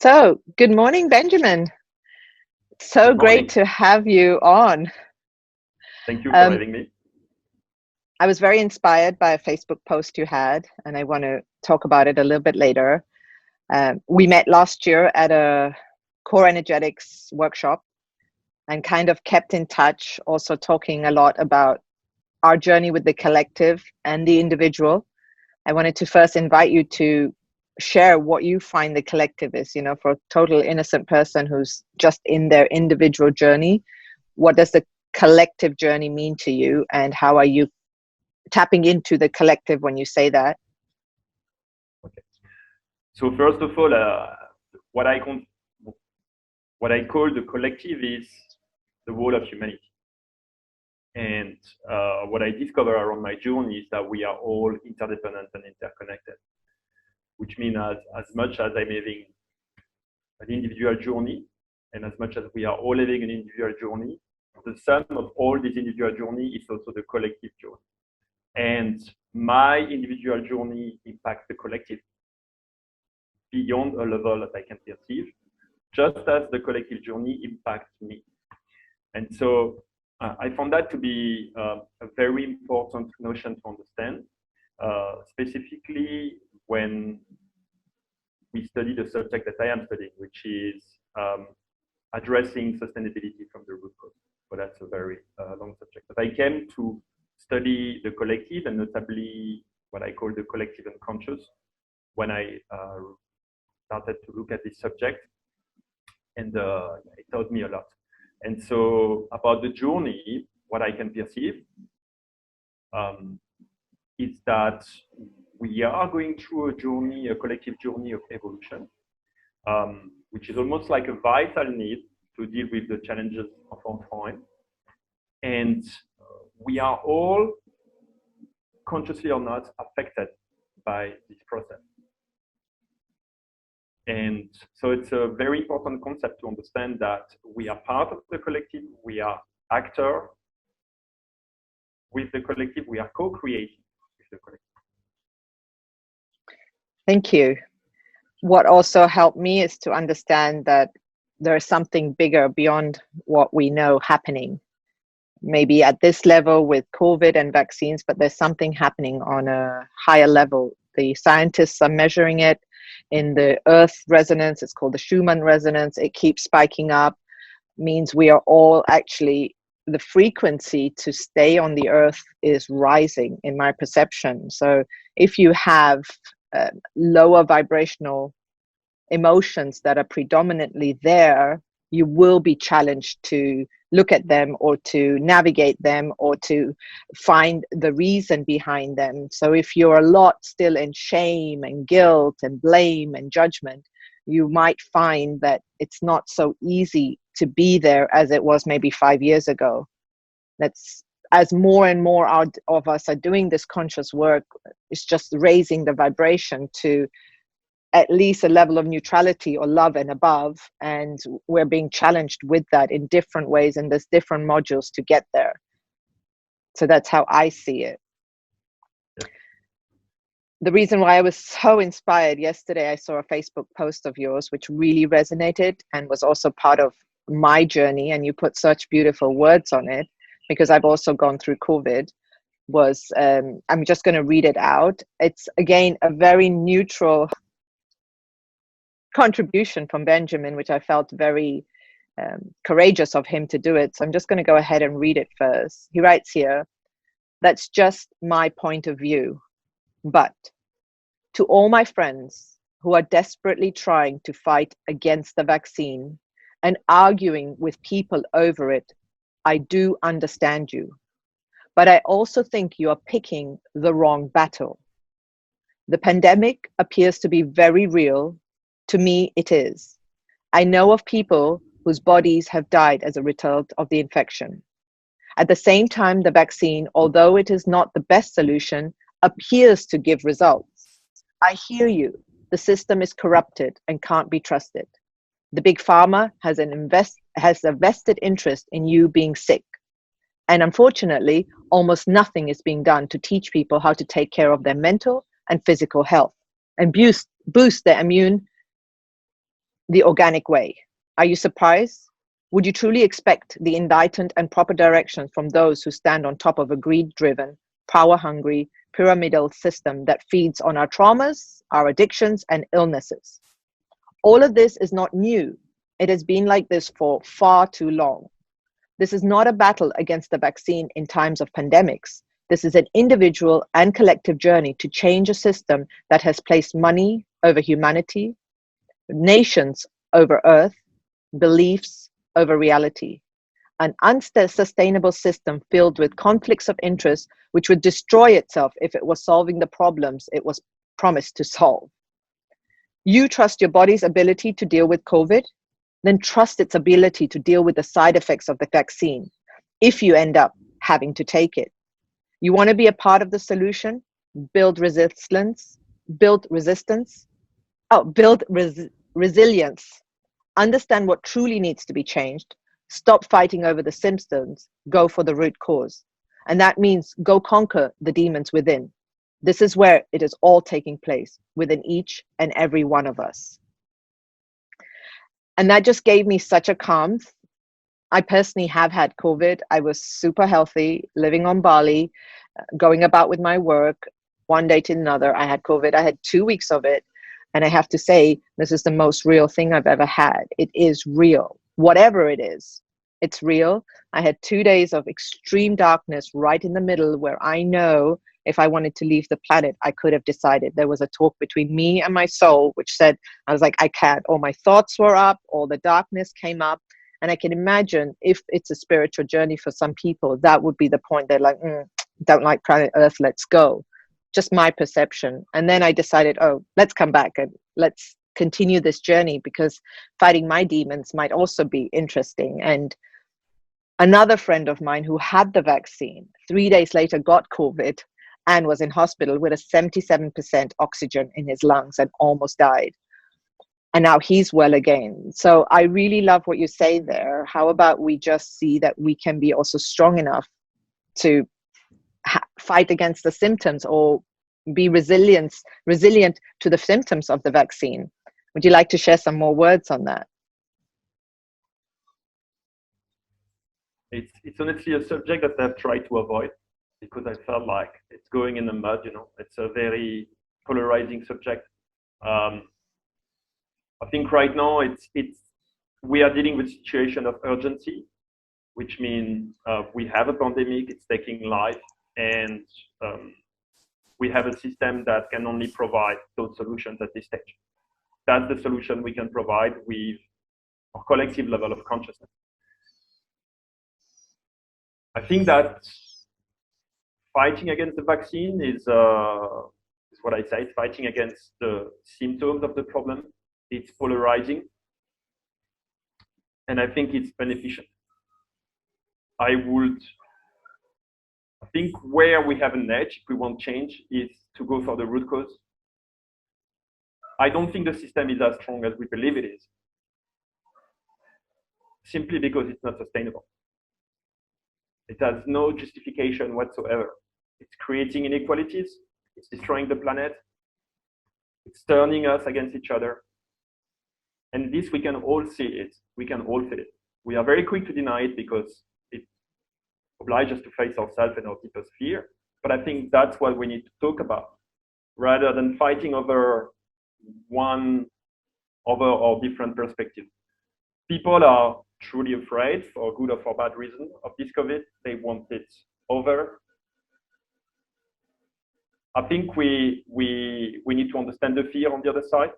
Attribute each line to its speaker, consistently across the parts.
Speaker 1: So, good morning, Benjamin. So
Speaker 2: Good
Speaker 1: great
Speaker 2: morning.
Speaker 1: to have you on.
Speaker 2: Thank you for
Speaker 1: Um,
Speaker 2: having me.
Speaker 1: I was very inspired by a Facebook post you had, and I want to talk about it a little bit later. We met last year at a core energetics workshop and kind of kept in touch, also talking a lot about our journey with the collective and the individual. I wanted to first invite you to share what you find the collective is, for a total innocent person who's just in their individual journey. What does the collective journey mean to you, and how are you tapping into the collective when you say that?
Speaker 2: Okay. So first of all, what I con- what I call the collective is the whole of humanity. And what I discover around my journey is that we are all interdependent and interconnected, which means as much as I'm having an individual journey, and as much as we are all having an individual journey, the sum of all this individual journey is also the collective journey. And my individual journey impacts the collective beyond a level that I can perceive, just as the collective journey impacts me. And so I found that to be a very important notion to understand, specifically when we study the subject that I am studying, which is addressing sustainability from the root cause. But that's a very long subject. But I came to study the collective, and notably what I call the collective unconscious, when I started to look at this subject, and it taught me a lot. And so about the journey, what I can perceive um, is that we are going through a journey, a collective journey of evolution, which is almost like a vital need to deal with the challenges of our time. And we are all, consciously or not, affected by this process. And so it's a very important concept to understand that we are part of the collective, we are actor with the collective, we are co-creating with the collective.
Speaker 1: Thank you. What also helped me is to understand that there's something bigger beyond what we know happening. Maybe at this level with COVID and vaccines, but there's something happening on a higher level. The scientists are measuring it in the Earth resonance. It's called the Schumann resonance. It keeps spiking up, means we are all actually, the frequency to stay on the Earth is rising in my perception. So if you have lower vibrational emotions that are predominantly there, you will be challenged to look at them or to navigate them or to find the reason behind them. So if you're a lot still in shame and guilt and blame and judgment, you might find that it's not so easy to be there as it was maybe 5 years ago. That's, as more and more of us are doing this conscious work, it's just raising the vibration to at least a level of neutrality or love and above, and we're being challenged with that in different ways, and there's different modules to get there. So that's how I see it. The reason why I was so inspired, yesterday I saw a Facebook post of yours which really resonated and was also part of my journey, and you put such beautiful words on it, because I've also gone through COVID. Was I'm just going to read it out. It's again a very neutral contribution from Benjamin, which I felt very courageous of him to do it. So I'm just going to go ahead and read it first. He writes here, "That's just my point of view. But to all my friends who are desperately trying to fight against the vaccine and arguing with people over it, I do understand you. But I also think you are picking the wrong battle. The pandemic appears to be very real. To me, it is. I know of people whose bodies have died as a result of the infection. At the same time, the vaccine, although it is not the best solution, appears to give results. I hear you. The system is corrupted and can't be trusted. The big pharma has a vested interest in you being sick. And unfortunately, almost nothing is being done to teach people how to take care of their mental and physical health and boost their immune the organic way. Are you surprised? Would you truly expect the enlightened and proper direction from those who stand on top of a greed-driven, power-hungry, pyramidal system that feeds on our traumas, our addictions, and illnesses? All of this is not new. It has been like this for far too long. This is not a battle against the vaccine in times of pandemics. This is an individual and collective journey to change a system that has placed money over humanity, nations over earth, beliefs over reality. An unsustainable system filled with conflicts of interest, which would destroy itself if it was solving the problems it was promised to solve. You trust your body's ability to deal with COVID? Then trust its ability to deal with the side effects of the vaccine if you end up having to take it. You want to be a part of the solution? Build resilience. Build resistance. Build resilience. Understand what truly needs to be changed. Stop fighting over the symptoms. Go for the root cause. And that means go conquer the demons within. This is where it is all taking place, within each and every one of us. And that just gave me such a calm. I personally have had COVID. I was super healthy, living on Bali, going about with my work. One day to another, I had COVID. I had 2 weeks of it. And I have to say, this is the most real thing I've ever had. It is real. Whatever it is, it's real. I had 2 days of extreme darkness right in the middle where I know if I wanted to leave the planet, I could have decided. There was a talk between me and my soul, which said, I was like, I can't. All my thoughts were up, all the darkness came up. And I can imagine if it's a spiritual journey for some people, that would be the point. They're like, don't like planet Earth, let's go. Just my perception. And then I decided, let's come back and let's continue this journey, because fighting my demons might also be interesting. And another friend of mine who had the vaccine 3 days later got COVID and was in hospital with a 77% oxygen in his lungs and almost died. And now he's well again. So I really love what you say there. How about we just see that we can be also strong enough to fight against the symptoms, or be resilient to the symptoms of the vaccine? Would you like to share some more words on that?
Speaker 2: It's honestly a subject that I've tried to avoid, because I felt like it's going in the mud, It's a very polarizing subject. I think right now we are dealing with a situation of urgency, which means we have a pandemic, it's taking life, and we have a system that can only provide those solutions at this stage. That's the solution we can provide with our collective level of consciousness. I think that fighting against the vaccine is what I say. It's fighting against the symptoms of the problem. It's polarizing, and I think it's beneficial. I think where we have an edge, if we want change, is to go for the root cause. I don't think the system is as strong as we believe it is, simply because it's not sustainable. It has no justification whatsoever. It's creating inequalities. It's destroying the planet. It's turning us against each other. And this, we can all see it. We can all feel it. We are very quick to deny it because it obliges us to face ourselves and our deepest fear. But I think that's what we need to talk about, rather than fighting over our different perspectives. People are truly afraid, for good or for bad reason, of this COVID. They want it over. I think we need to understand the fear on the other side.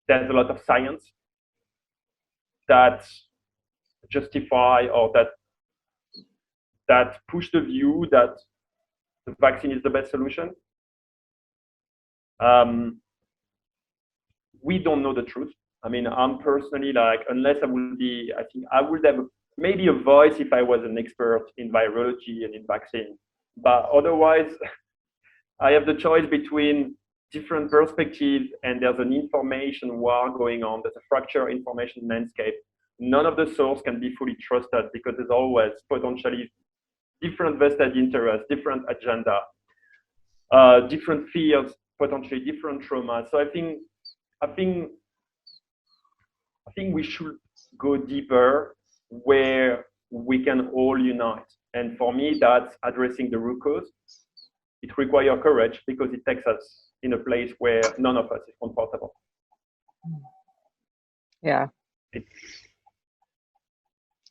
Speaker 2: There's a lot of science that justify or that push the view that the vaccine is the best solution. We don't know the truth. I mean, I'm personally like, unless I think I would have maybe a voice if I was an expert in virology and in vaccine. But otherwise, I have the choice between different perspectives, and there's an information war going on. There's a fractured information landscape. None of the source can be fully trusted because there's always potentially different vested interests, different agenda, different fears, potentially different trauma. So I think I think we should go deeper where we can all unite. And for me, that's addressing the root cause. It requires courage because it takes us in a place where none of us is comfortable.
Speaker 1: Yeah.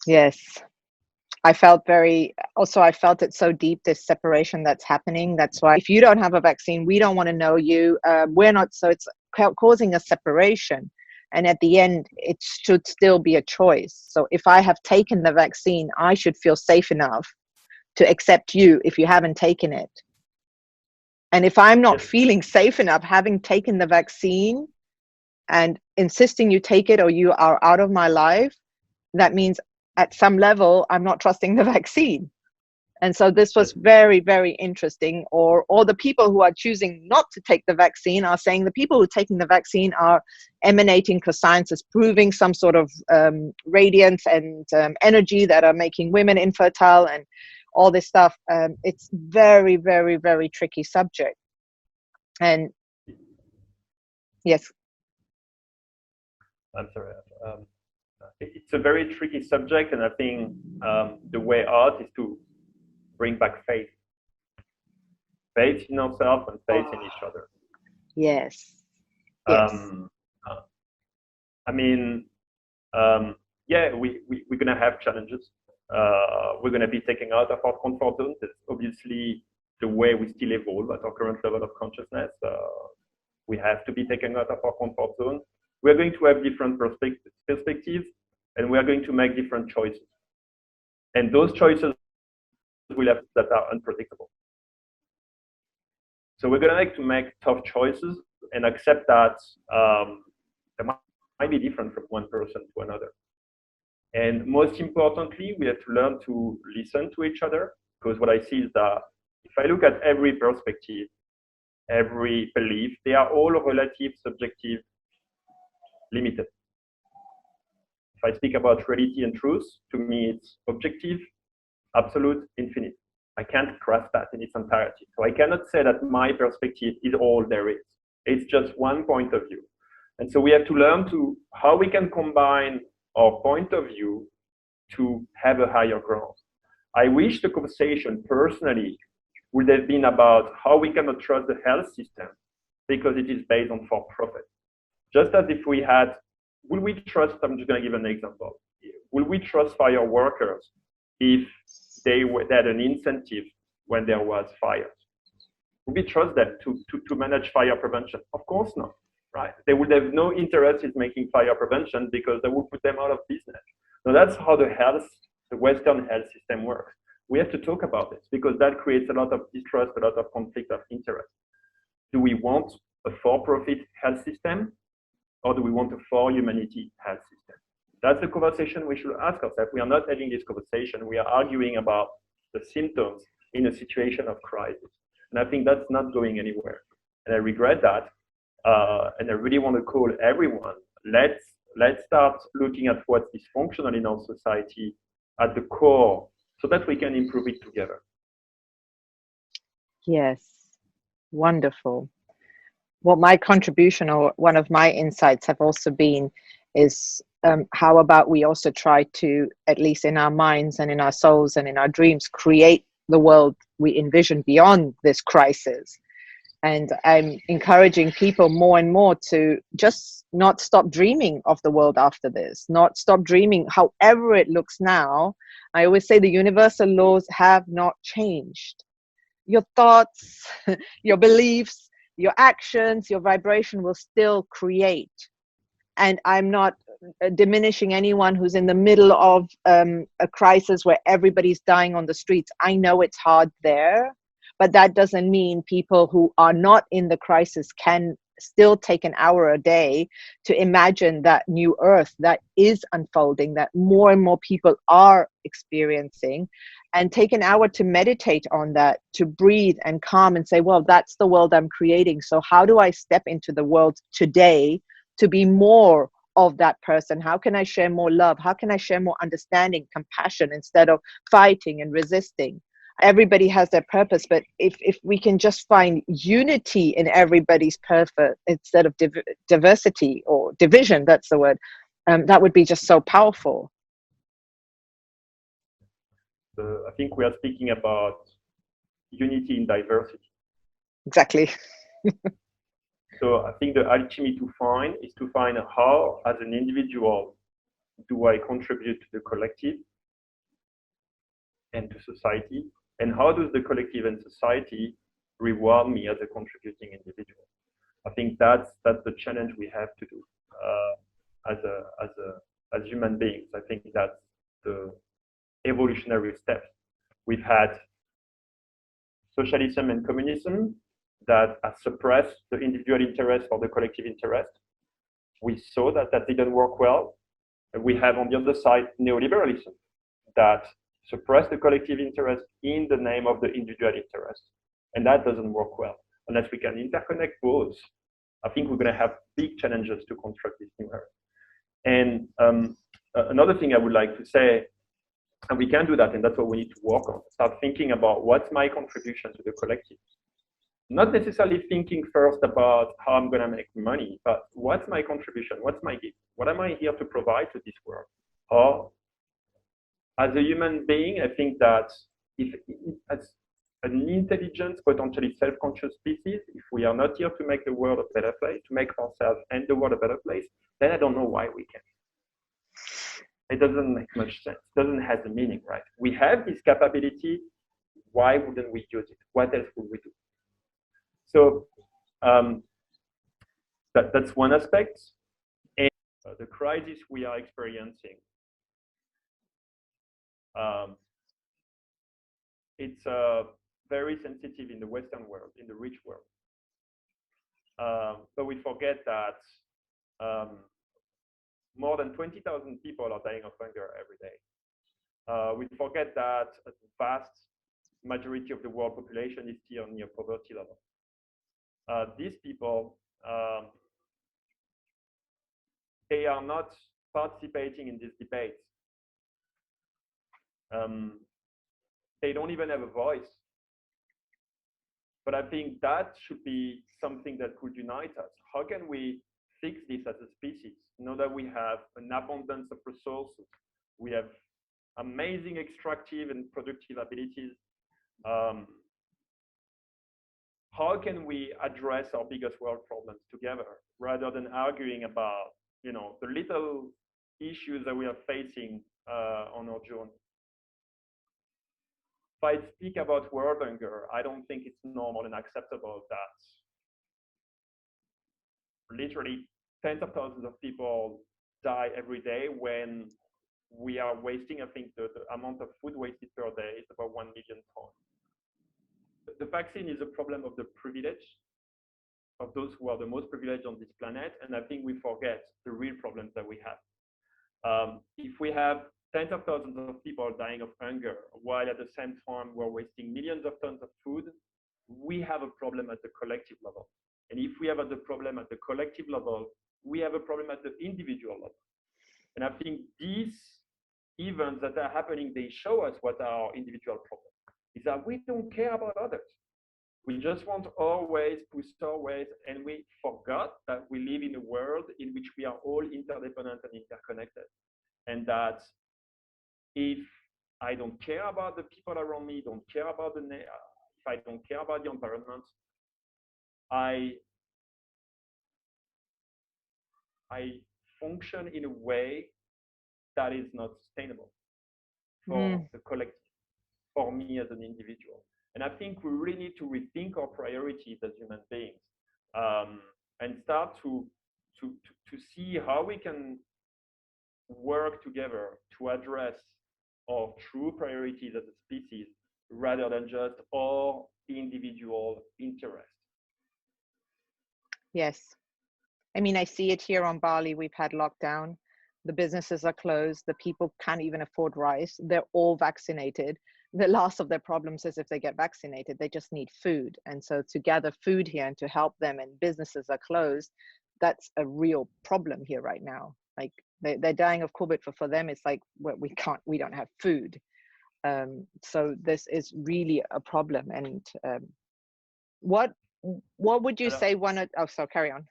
Speaker 1: Yes. I felt it so deep, this separation that's happening. That's why if you don't have a vaccine, we don't want to know you. We're not, so it's causing a separation. And at the end, it should still be a choice. So if I have taken the vaccine, I should feel safe enough to accept you if you haven't taken it. And if I'm not feeling safe enough having taken the vaccine and insisting you take it or you are out of my life, that means at some level, I'm not trusting the vaccine. And so this was very, very interesting. Or the people who are choosing not to take the vaccine are saying the people who are taking the vaccine are emanating, because science is proving some sort of radiance and energy that are making women infertile and all this stuff. It's very, very, very tricky subject. And yes.
Speaker 2: I'm sorry. It's a very tricky subject, and I think the way out is to bring back faith in ourselves and faith in each other.
Speaker 1: Yes.
Speaker 2: I mean, yeah, we're gonna have challenges. We're gonna be taken out of our comfort zone. That's obviously the way we still evolve at our current level of consciousness. We have to be taken out of our comfort zone. We're going to have different perspectives, and we are going to make different choices. And those choices will have that are unpredictable. So we're going to make tough choices and accept that they might be different from one person to another. And most importantly, we have to learn to listen to each other, because what I see is that if I look at every perspective, every belief, they are all relative, subjective, limited. If I speak about reality and truth, to me it's objective, absolute, infinite. I can't grasp that in its entirety. So I cannot say that my perspective is all there is. It's just one point of view. And so we have to learn to how we can combine our point of view to have a higher ground. I wish the conversation personally would have been about how we cannot trust the health system because it is based on for-profit. Just as if we had, will we trust, I'm just going to give an example. Will we trust fire workers if they had an incentive when there was fires? Would we trust them to manage fire prevention? Of course not, right? They would have no interest in making fire prevention because that would put them out of business. So that's how the Western health system works. We have to talk about this because that creates a lot of distrust, a lot of conflict of interest. Do we want a for-profit health system, or do we want a for-humanity health system? That's the conversation we should ask ourselves. We are not having this conversation. We are arguing about the symptoms in a situation of crisis. And I think that's not going anywhere. And I regret that. And I really want to call everyone, let's start looking at what's dysfunctional in our society at the core so that we can improve it together.
Speaker 1: Yes, wonderful. What my contribution or one of my insights have also been is how about we also try to, at least in our minds and in our souls and in our dreams, create the world we envision beyond this crisis. And I'm encouraging people more and more to just not stop dreaming of the world after this, not stop dreaming however it looks now. I always say the universal laws have not changed. Your thoughts, your beliefs, your actions, your vibration will still create. And I'm not diminishing anyone who's in the middle of a crisis where everybody's dying on the streets. I know it's hard there, but that doesn't mean people who are not in the crisis can still take an hour a day to imagine that new earth that is unfolding, that more and more people are experiencing, and take an hour to meditate on that, to breathe and calm and say, well, that's the world I'm creating. So how do I step into the world today to be more of that person? How can I share more love? How can I share more understanding, compassion, instead of fighting and resisting? everybody has their purpose, but if we can just find unity in everybody's purpose instead of diversity or division, that's the word, that would be just so powerful.
Speaker 2: I think we are speaking about unity in diversity.
Speaker 1: Exactly.
Speaker 2: So I think the alchemy is to find how, as an individual, do I contribute to the collective and to society, and how does the collective and society reward me as a contributing individual? I think that's the challenge we have to do as human beings. I think that's the evolutionary step. We've had socialism and communism that has suppressed the individual interest or the collective interest. We saw that didn't work well. And we have on the other side neoliberalism that suppressed the collective interest in the name of the individual interest. And that doesn't work well. Unless we can interconnect both, I think we're going to have big challenges to construct this new era. And another thing I would like to say, and we can do that, and that's what we need to work on. Start thinking about what's my contribution to the collective. Not necessarily thinking first about how I'm going to make money, but what's my contribution? What's my gift? What am I here to provide to this world? Or as a human being, I think that if as an intelligent, potentially self-conscious species, if we are not here to make the world a better place, to make ourselves and the world a better place, then I don't know why we can. It doesn't make much sense. It doesn't have the meaning, right? We have this capability. Why wouldn't we use it? What else would we do? So that's one aspect. And the crisis we are experiencing, it's very sensitive in the Western world, in the rich world. But we forget that more than 20,000 people are dying of hunger every day. We forget that a vast majority of the world population is still near poverty level. These people, they are not participating in this debate. They don't even have a voice. But I think that should be something that could unite us. How can we fix this as a species? Now that we have an abundance of resources, we have amazing extractive and productive abilities. How can we address our biggest world problems together rather than arguing about, the little issues that we are facing on our journey? If I speak about world hunger, I don't think it's normal and acceptable that literally tens of thousands of people die every day when we are wasting, I think the amount of food wasted per day is about 1 million tons. The vaccine is a problem of the privilege of those who are the most privileged on this planet, and I think we forget the real problems that we have. If we have tens of thousands of people dying of hunger, while at the same time we're wasting millions of tons of food, we have a problem at the collective level. And if we have the problem at the collective level, we have a problem at the individual level. And I think these events that are happening, they show us what our individual problem is, that we don't care about others. We just want our ways, push our ways, and we forgot that we live in a world in which we are all interdependent and interconnected. And that if I don't care about the people around me, don't care about if I don't care about the environment, I function in a way that is not sustainable for the collective, for me as an individual. And I think we really need to rethink our priorities as human beings, and start to see how we can work together to address our true priorities as a species rather than just our individual interests.
Speaker 1: Yes. I mean, I see it here on Bali. We've had lockdown. The businesses are closed. The people can't even afford rice. They're all vaccinated. The last of their problems is if they get vaccinated, they just need food. And so to gather food here and to help them, and businesses are closed, that's a real problem here right now. Like they're dying of COVID, for them, it's like, well, we don't have food. So this is really a problem. And what would you say one of, oh, so carry on.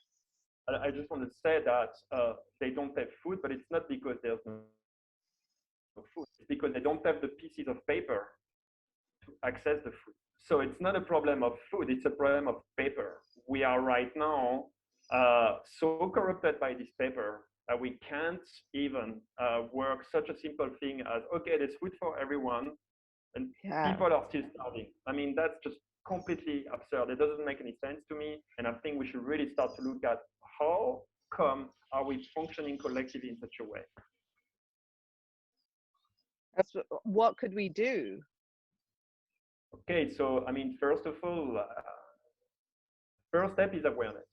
Speaker 2: I just want to say that they don't have food, but it's not because there's no food. It's because they don't have the pieces of paper to access the food. So it's not a problem of food, it's a problem of paper. We are right now so corrupted by this paper that we can't even work such a simple thing as, okay, there's food for everyone, and people are still starving. I mean, that's just completely absurd. It doesn't make any sense to me. And I think we should really start to look at how come are we functioning collectively in such a way?
Speaker 1: What could we do?
Speaker 2: Okay, so I mean, first of all, first step is awareness,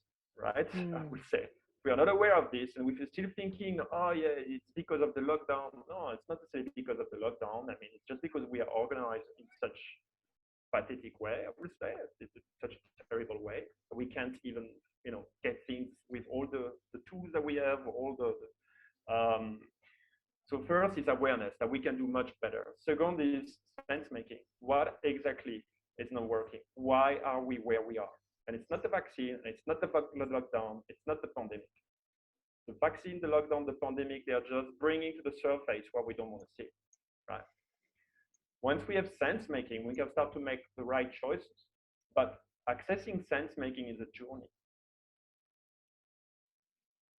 Speaker 2: right? I would say we are not aware of this, and if you're still thinking, oh yeah, it's because of the lockdown. No, it's not necessarily because of the lockdown. I mean, it's just because we are organized in such pathetic way. I would say it's such a terrible way. We can't even, get things with all the tools that we have, all so first is awareness that we can do much better. Second is sense making. What exactly is not working? Why are we where we are? And it's not the vaccine, it's not the lockdown, it's not the pandemic. The vaccine, the lockdown, the pandemic, they are just bringing to the surface what we don't want to see, right? Once we have sense making, we can start to make the right choices. But accessing sense making is a journey.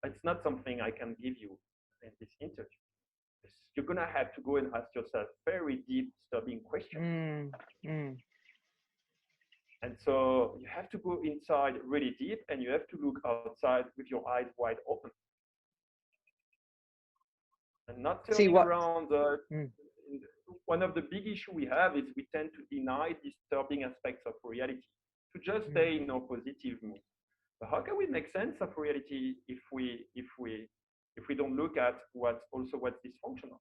Speaker 2: It's not something I can give you in this interview. You're going to have to go and ask yourself very deep, disturbing questions. And so you have to go inside really deep, and you have to look outside with your eyes wide open. And not turning around. One of the big issues we have is we tend to deny disturbing aspects of reality, to just stay in a positive mood. But how can we make sense of reality if we don't look at what's dysfunctional?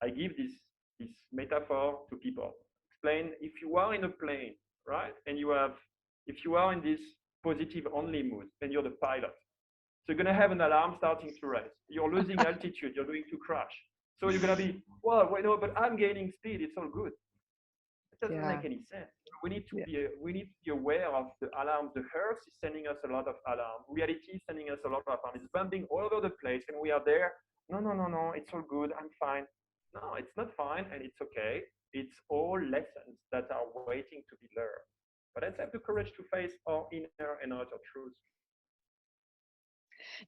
Speaker 2: I give this metaphor to people. Explain, if you are in a plane, right, and if you are in this positive only mood, then you're the pilot. So you're gonna have an alarm starting to raise. You're losing altitude. You're going to crash. So you're gonna be, well, wait, no, but I'm gaining speed. It's all good. It doesn't make any sense. We need to be aware of the alarms. The Earth is sending us a lot of alarm. Reality is sending us a lot of alarm. It's bumping all over the place, and we are there. No. It's all good. I'm fine. No, it's not fine, and it's okay. It's all lessons that are waiting to be learned. But let's have the courage to face our inner and outer truths.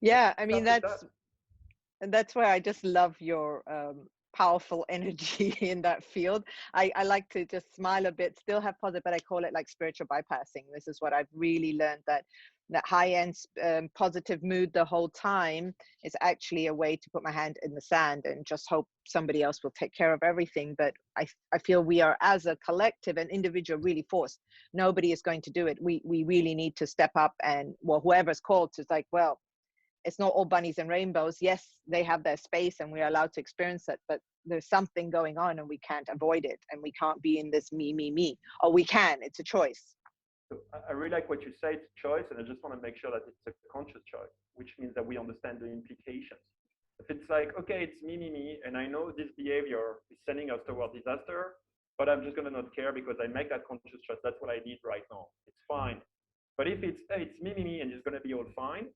Speaker 1: Yeah, I mean, that's why I just love your powerful energy in that field. I like to just smile a bit, still have positive, but I call it like spiritual bypassing. This is what I've really learned, that high-end positive mood the whole time is actually a way to put my hand in the sand and just hope somebody else will take care of everything. But I feel we are, as a collective and individual, really forced. Nobody is going to do it. We really need to step up, and well, whoever's called to, like, well, it's not all bunnies and rainbows. Yes, they have their space and we're allowed to experience it, but there's something going on and we can't avoid it, and we can't be in this me. Or we can, it's a choice.
Speaker 2: So I really like what you say, it's a choice, and I just want to make sure that it's a conscious choice, which means that we understand the implications. If it's like, okay, it's me, and I know this behavior is sending us toward disaster, but I'm just going to not care because I make that conscious choice. That's what I need right now. It's fine. But if it's, hey, it's me, and it's going to be all fine,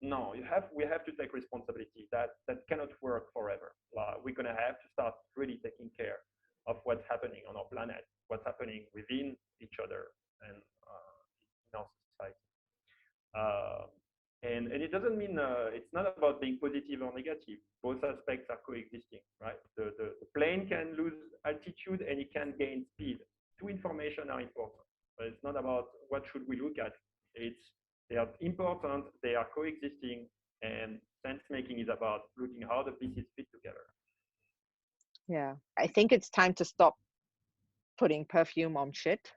Speaker 2: no, we have to take responsibility. That cannot work forever. We're going to have to start really taking care of what's happening on our planet, what's happening within each other and in our society. And it doesn't mean it's not about being positive or negative. Both aspects are coexisting, right? The plane can lose altitude and it can gain speed. Two information are important, but it's not about what should we look at. They are important, they are coexisting, and sense making is about looking how the pieces fit together.
Speaker 1: Yeah, I think it's time to stop putting perfume on shit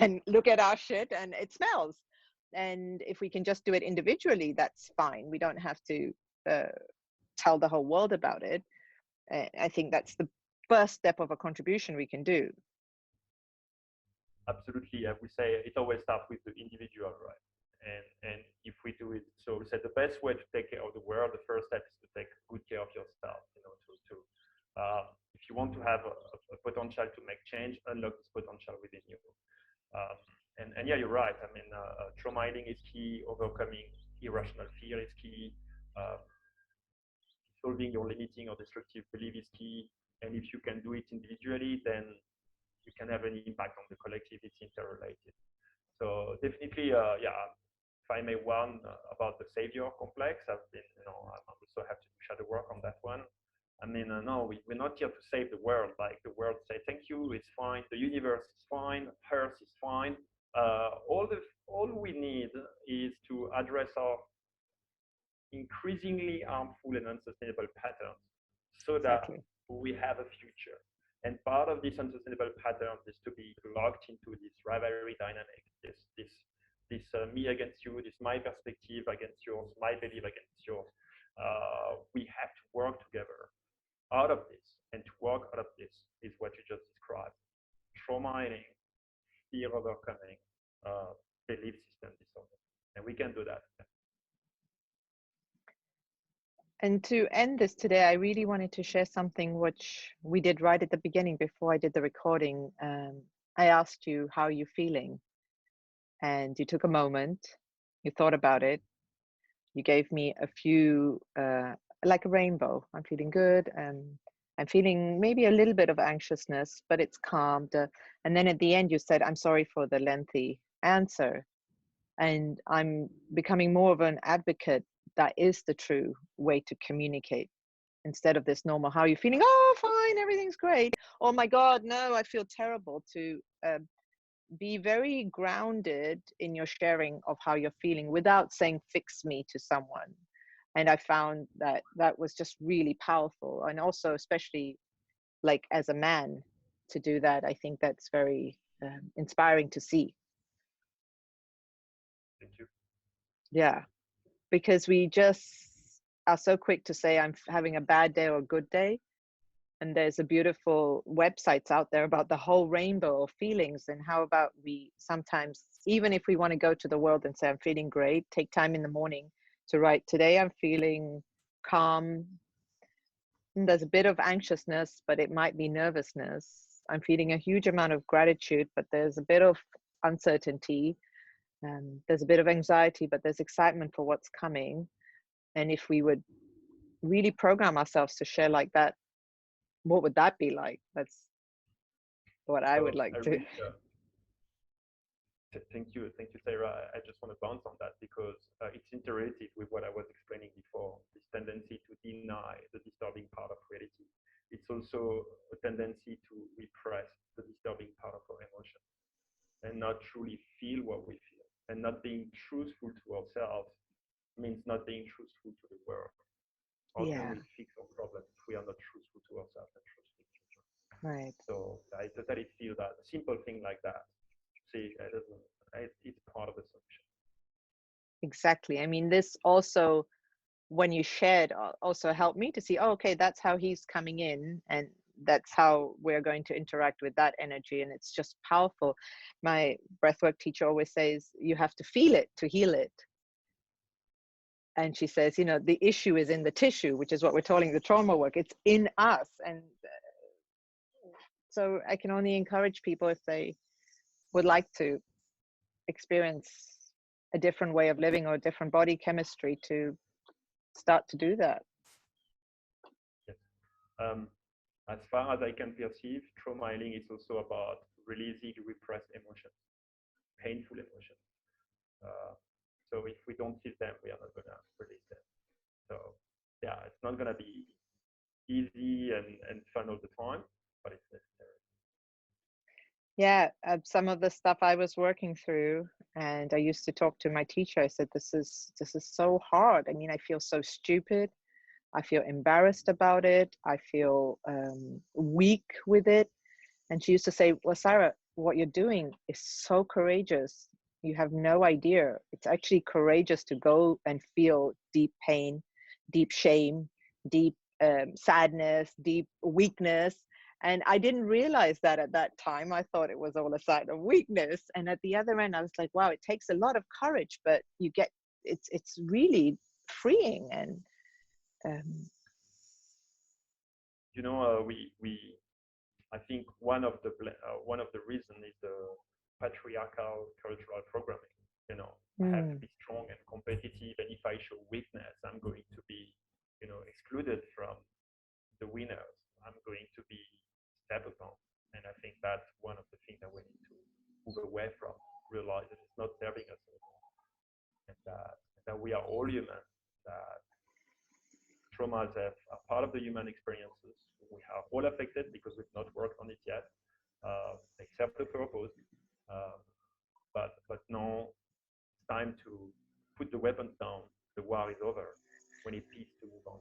Speaker 1: and look at our shit, and it smells. And if we can just do it individually, that's fine. We don't have to tell the whole world about it. I think that's the first step of a contribution we can do.
Speaker 2: Absolutely, I would say it always starts with the individual, right? And if we do it, so we said the best way to take care of the world, the first step is to take good care of yourself, If you want to have a potential to make change, unlock this potential within you. And yeah, you're right. I mean, trauma healing is key. Overcoming irrational fear is key. Solving your limiting or destructive belief is key. And if you can do it individually, then you can have an impact on the collective. It's interrelated. So definitely, yeah. If I may warn about the savior complex, I've been, I also have to do shadow work on that one. I mean, no, we're not here to save the world. Like the world say, thank you, it's fine. The universe is fine. Earth is fine. All we need is to address our increasingly harmful and unsustainable patterns so that we have a future. And part of this unsustainable pattern is to be locked into this rivalry dynamic, this me against you, this my perspective against yours, my belief against yours. We have to work together out of this, and to work out of this is what you just described: trauma healing, fear overcoming, belief system disorder, and we can do that.
Speaker 1: And to end this today, I really wanted to share something which we did right at the beginning before I did the recording. I asked you, how are you feeling? And you took a moment, you thought about it, you gave me a few, like a rainbow. I'm feeling good. I'm feeling maybe a little bit of anxiousness, but it's calmed. And then at the end, you said, I'm sorry for the lengthy answer. And I'm becoming more of an advocate. That is the true way to communicate, instead of this normal, how are you feeling? Oh, fine, everything's great. Oh my God, no, I feel terrible. To be very grounded in your sharing of how you're feeling without saying fix me to someone. And I found that that was just really powerful. And also, especially like as a man, to do that, I think that's very inspiring to see.
Speaker 2: Thank you.
Speaker 1: Yeah, because we just are so quick to say I'm having a bad day or a good day. And there's a beautiful websites out there about the whole rainbow of feelings. And how about we sometimes, even if we want to go to the world and say, I'm feeling great, take time in the morning to write, today I'm feeling calm. And there's a bit of anxiousness, but it might be nervousness. I'm feeling a huge amount of gratitude, but there's a bit of uncertainty. There's a bit of anxiety, but there's excitement for what's coming. And if we would really program ourselves to share like that, what would that be like? That's what I would like to.
Speaker 2: Thank you, Saira. I just want to bounce on that because it's interrelated with what I was explaining before. This tendency to deny the disturbing part of reality. It's also a tendency to repress the disturbing part of our emotion and not truly feel what we feel. And not being truthful to ourselves means not being truthful to the world. How can we fix our problems if we are not truthful to ourselves and truthful to each other?
Speaker 1: Right.
Speaker 2: So I totally feel that a simple thing like that, see, it's part of the solution.
Speaker 1: Exactly. I mean, this also, when you shared, also helped me to see, oh, okay, that's how he's coming in, and that's how we're going to interact with that energy. And it's just powerful. My breathwork teacher always says, you have to feel it to heal it. And she says, you know, the issue is in the tissue, which is what we're calling the trauma work. It's in us. And so I can only encourage people, if they would like to experience a different way of living or a different body chemistry, to start to do that.
Speaker 2: Yes. As far as I can perceive, trauma healing is also about releasing repressed emotions, painful emotions. So if we don't feel them, we are not going to release them. So yeah, it's not going to be easy and fun all the time, but it's necessary.
Speaker 1: Yeah, some of the stuff I was working through, and I used to talk to my teacher. I said, this is so hard. I mean, I feel so stupid. I feel embarrassed about it. I feel weak with it. And she used to say, well, Saira, what you're doing is so courageous. You have no idea. It's actually courageous to go and feel deep pain, deep shame, deep sadness, deep weakness. And I didn't realize that at that time. I thought it was all a sign of weakness. And at the other end, I was like, wow, it takes a lot of courage, but you get, it's really freeing. And
Speaker 2: I think one of the reason is the patriarchal cultural programming. I have to be strong and competitive, and if I show weakness, I'm going to be, excluded from the winners. I'm going to be stepped upon, and I think that's one of the things that we need to move away from. Realize that it's not serving us anymore, and that we are all human. That traumas are part of the human experiences. We are all affected because we've not worked on it yet. They serve the purpose, uh, but now it's time to put the weapons down. The war is over. We need peace to move on.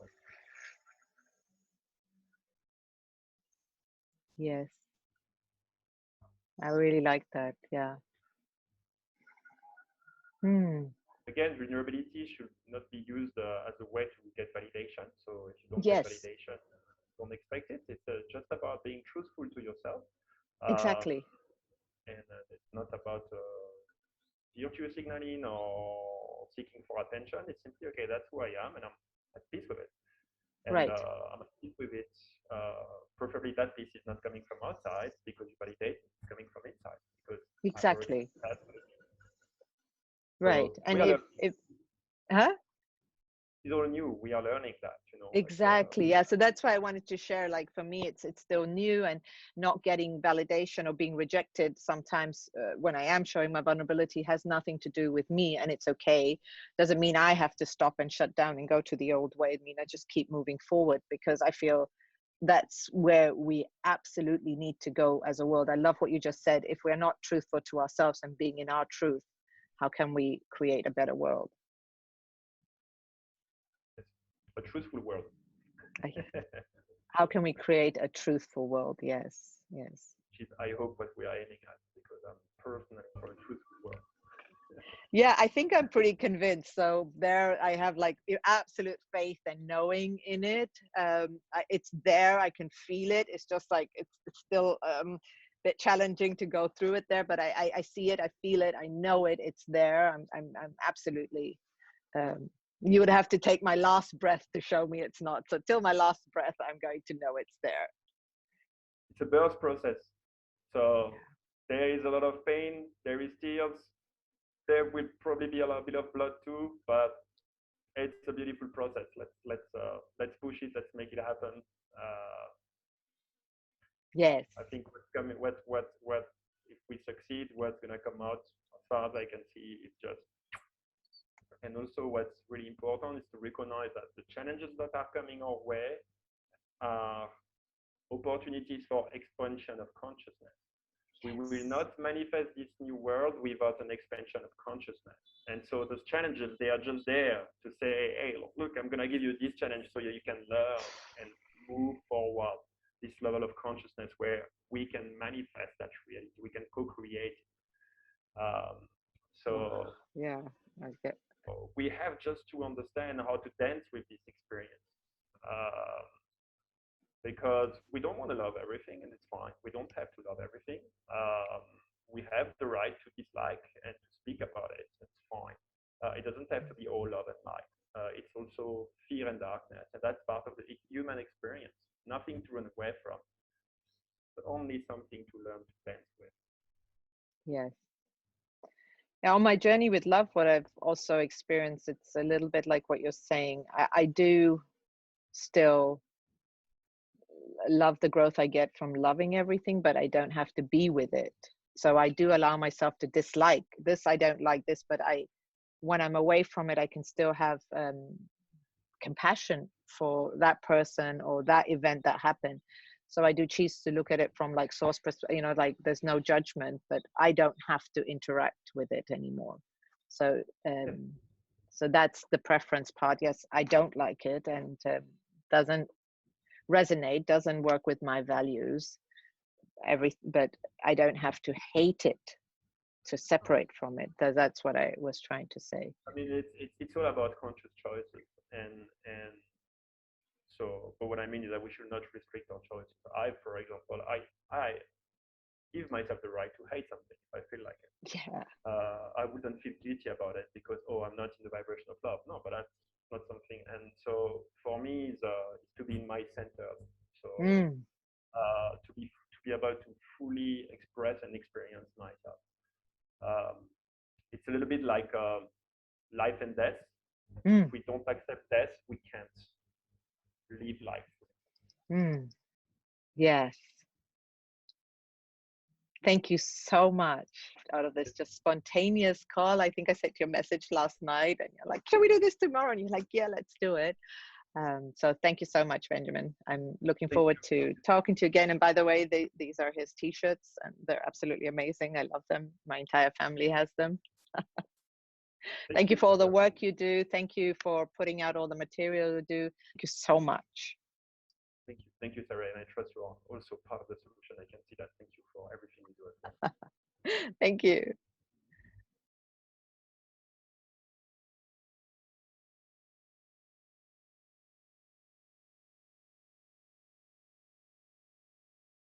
Speaker 1: Yes, I really like that. Yeah.
Speaker 2: Again, vulnerability should not be used as a way to get validation. So if you don't get
Speaker 1: Yes,
Speaker 2: validation, don't expect it. It's just about being truthful to yourself.
Speaker 1: exactly.
Speaker 2: And it's not about virtue signaling or seeking for attention. It's simply, okay, that's who I am, and I'm at peace with it. And
Speaker 1: Right.
Speaker 2: I'm at peace with it. Preferably that peace is not coming from outside because you validate it. It's coming from inside because I've already
Speaker 1: Exactly.
Speaker 2: had.
Speaker 1: Right.
Speaker 2: So we
Speaker 1: And
Speaker 2: are
Speaker 1: if huh?
Speaker 2: it's all new. We are learning that,
Speaker 1: Exactly. Yeah. So that's why I wanted to share. Like for me, it's still new, and not getting validation or being rejected sometimes when I am showing my vulnerability has nothing to do with me, and it's okay. Doesn't mean I have to stop and shut down and go to the old way. I mean, I just keep moving forward because I feel that's where we absolutely need to go as a world. I love what you just said. If we're not truthful to ourselves and being in our truth, how can we create a better world?
Speaker 2: a truthful world.
Speaker 1: How can we create a truthful world? Yes, yes.
Speaker 2: Which is, I hope, what we are aiming at, because I'm personally for a truthful world.
Speaker 1: Yeah, I think I'm pretty convinced. So there, I have like absolute faith and knowing in it. It's there. I can feel it. It's just like it's still a bit challenging to go through it there, but I see it. I feel it. I know it. It's there. I'm absolutely. You would have to take my last breath to show me it's not. So till my last breath, I'm going to know it's there.
Speaker 2: It's a birth process. So there is a lot of pain. There is tears. There will probably be a little bit of blood too, but it's a beautiful process. Let's push it. Let's make it happen.
Speaker 1: Yes.
Speaker 2: I think what's coming, what if we succeed, what's gonna come out, as far as I can see, is just. And also, what's really important is to recognize that the challenges that are coming our way are opportunities for expansion of consciousness. We will not manifest this new world without an expansion of consciousness. And so those challenges, they are just there to say, hey, look, I'm going to give you this challenge so you can learn and move forward this level of consciousness where we can manifest that reality. We can co-create. So
Speaker 1: yeah, I get.
Speaker 2: we have just to understand how to dance with this experience. Because we don't want to love everything, and it's fine. We don't have to love everything. We have the right to dislike and to speak about it. It's fine. It doesn't have to be all love and light. It's also fear and darkness, and that's part of the human experience. Nothing to run away from, but only something to learn to dance with.
Speaker 1: Yes. Now, on my journey with love, what I've also experienced, it's a little bit like what you're saying. I do still love the growth I get from loving everything, but I don't have to be with it. So I do allow myself to dislike this. I don't like this, but when I'm away from it, I can still have compassion for that person or that event that happened. So I do choose to look at it from like source perspective, like there's no judgment, but I don't have to interact with it anymore. So so that's the preference part. Yes, I don't like it, and doesn't resonate, doesn't work with my values, but I don't have to hate it to separate from it. That's what I was trying to say.
Speaker 2: I mean, it's all about conscious choices, and so, but what I mean is that we should not restrict our choices. For example, I give myself the right to hate something if I feel like it.
Speaker 1: Yeah.
Speaker 2: I wouldn't feel guilty about it because, I'm not in the vibration of love. No, but that's not something. And so for me, is to be in my center. So
Speaker 1: Mm.
Speaker 2: to be able to fully express and experience myself. It's a little bit like life and death.
Speaker 1: Mm.
Speaker 2: If we don't accept death, we can't live life.
Speaker 1: Mm. Yes. Thank you so much. Out of this just spontaneous call, I think I sent you a message last night and you're like, can we do this tomorrow? And you're like, yeah, let's do it. So thank you so much, Benjamin. I'm looking forward to talking to you again. And by the way, these are his t-shirts and they're absolutely amazing. I love them. My entire family has them. Thank you for all the work you do. Thank you for putting out all the material you do. Thank you so much.
Speaker 2: Thank you, Saira, and I trust you are also part of the solution. I can see that. Thank you for everything you do as well.
Speaker 1: Thank you.